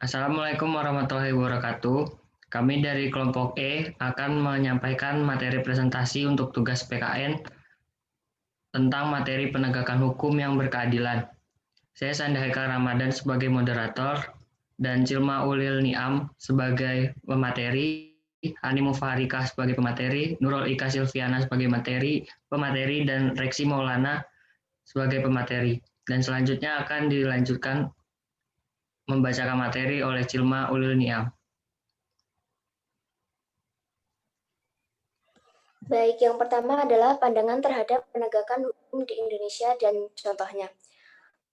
Assalamualaikum warahmatullahi wabarakatuh. Kami dari kelompok E akan menyampaikan materi presentasi untuk tugas PKN tentang materi penegakan hukum yang berkeadilan. Saya Sandi Haikal Ramadan sebagai moderator dan Cilma Ulil Niam sebagai pemateri, Hani Mufarikah sebagai pemateri, Nurul Ika Silviana sebagai pemateri dan Reksi Maulana sebagai pemateri. Dan selanjutnya akan dilanjutkan membacakan materi oleh Cilma Ulil Niam. Baik, yang pertama adalah pandangan terhadap penegakan hukum di Indonesia dan contohnya.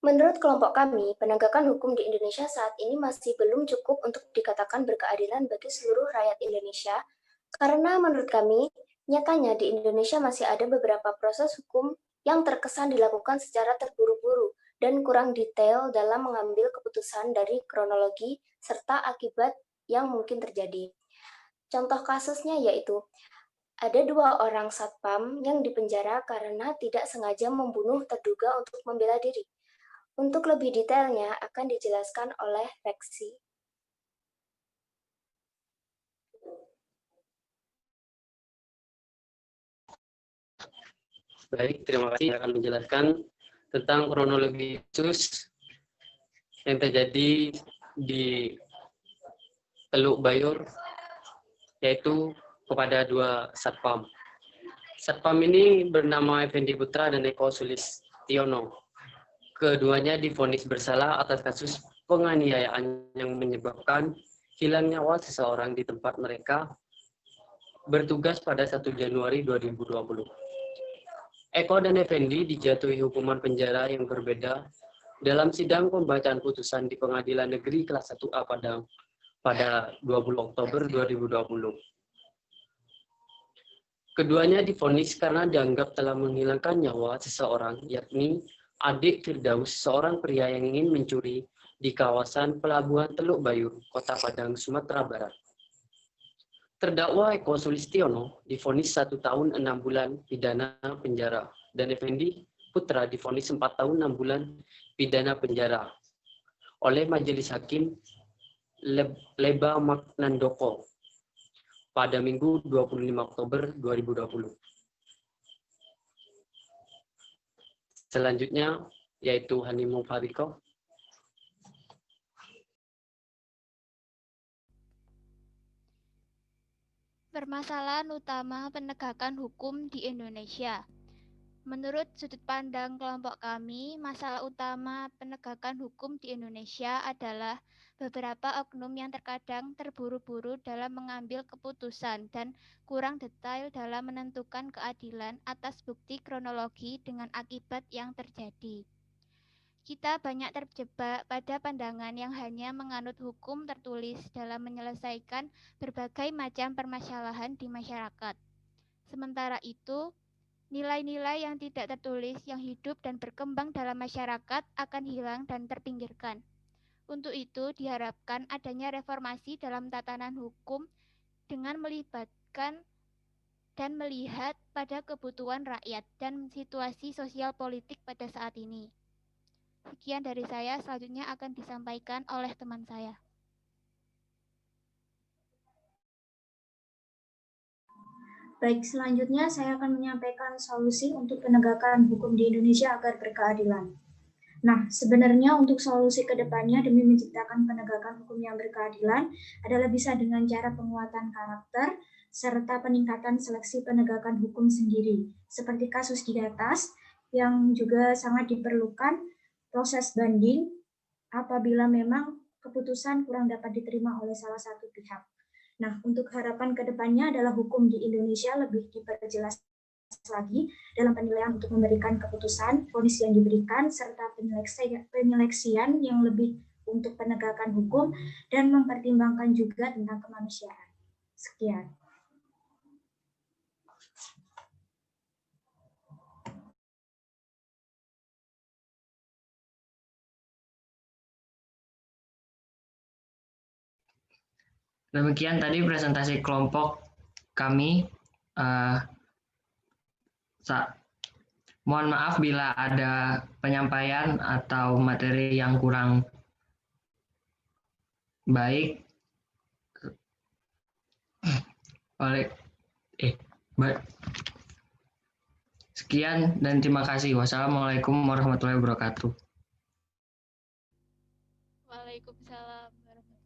Menurut kelompok kami, penegakan hukum di Indonesia saat ini masih belum cukup untuk dikatakan berkeadilan bagi seluruh rakyat Indonesia, karena menurut kami, nyatanya di Indonesia masih ada beberapa proses hukum yang terkesan dilakukan secara terburu-buru dan kurang detail dalam mengambil keputusan dari kronologi serta akibat yang mungkin terjadi. Contoh kasusnya yaitu, ada 2 orang satpam yang dipenjara karena tidak sengaja membunuh terduga untuk membela diri. Untuk lebih detailnya akan dijelaskan oleh Reksi. Baik, terima kasih. Saya akan menjelaskan tentang kronologi kasus yang terjadi di Teluk Bayur, yaitu kepada 2 satpam. Satpam ini bernama Effendi Putra dan Eko Sulistiono. Keduanya divonis bersalah atas kasus penganiayaan yang menyebabkan hilang nyawa seseorang di tempat mereka bertugas pada 1 Januari 2020. Eko dan Effendi dijatuhi hukuman penjara yang berbeda dalam sidang pembacaan putusan di Pengadilan Negeri Kelas 1A Padang pada 20 Oktober 2020. Keduanya divonis karena dianggap telah menghilangkan nyawa seseorang, yakni adik Firdaus, seorang pria yang ingin mencuri di kawasan Pelabuhan Teluk Bayur, Kota Padang, Sumatera Barat. Terdakwa Eko Sulistiono divonis 1 tahun 6 bulan pidana penjara dan Effendi Putra divonis 4 tahun 6 bulan pidana penjara oleh Majelis Hakim Leba Maknandoko pada Minggu 25 Oktober 2020. Selanjutnya yaitu Hani Mufarikah. Permasalahan utama penegakan hukum di Indonesia. Menurut sudut pandang kelompok kami, masalah utama penegakan hukum di Indonesia adalah beberapa oknum yang terkadang terburu-buru dalam mengambil keputusan dan kurang detail dalam menentukan keadilan atas bukti kronologi dengan akibat yang terjadi. Kita banyak terjebak pada pandangan yang hanya menganut hukum tertulis dalam menyelesaikan berbagai macam permasalahan di masyarakat. Sementara itu, nilai-nilai yang tidak tertulis yang hidup dan berkembang dalam masyarakat akan hilang dan terpinggirkan. Untuk itu, diharapkan adanya reformasi dalam tatanan hukum dengan melibatkan dan melihat pada kebutuhan rakyat dan situasi sosial politik pada saat ini. Sekian dari saya, selanjutnya akan disampaikan oleh teman saya. Baik, selanjutnya saya akan menyampaikan solusi untuk penegakan hukum di Indonesia agar berkeadilan. Nah, sebenarnya untuk solusi ke depannya demi menciptakan penegakan hukum yang berkeadilan adalah bisa dengan cara penguatan karakter serta peningkatan seleksi penegakan hukum sendiri. Seperti kasus di atas yang juga sangat diperlukan proses banding apabila memang keputusan kurang dapat diterima oleh salah satu pihak. Nah, untuk harapan ke depannya adalah hukum di Indonesia lebih diperjelas lagi dalam penilaian untuk memberikan keputusan, vonis yang diberikan, serta penyeleksian yang lebih untuk penegakan hukum, dan mempertimbangkan juga tentang kemanusiaan. Sekian. Demikian tadi presentasi kelompok kami. Mohon maaf bila ada penyampaian atau materi yang kurang Baik, oleh sekian dan terima kasih. Wassalamualaikum warahmatullahi wabarakatuh.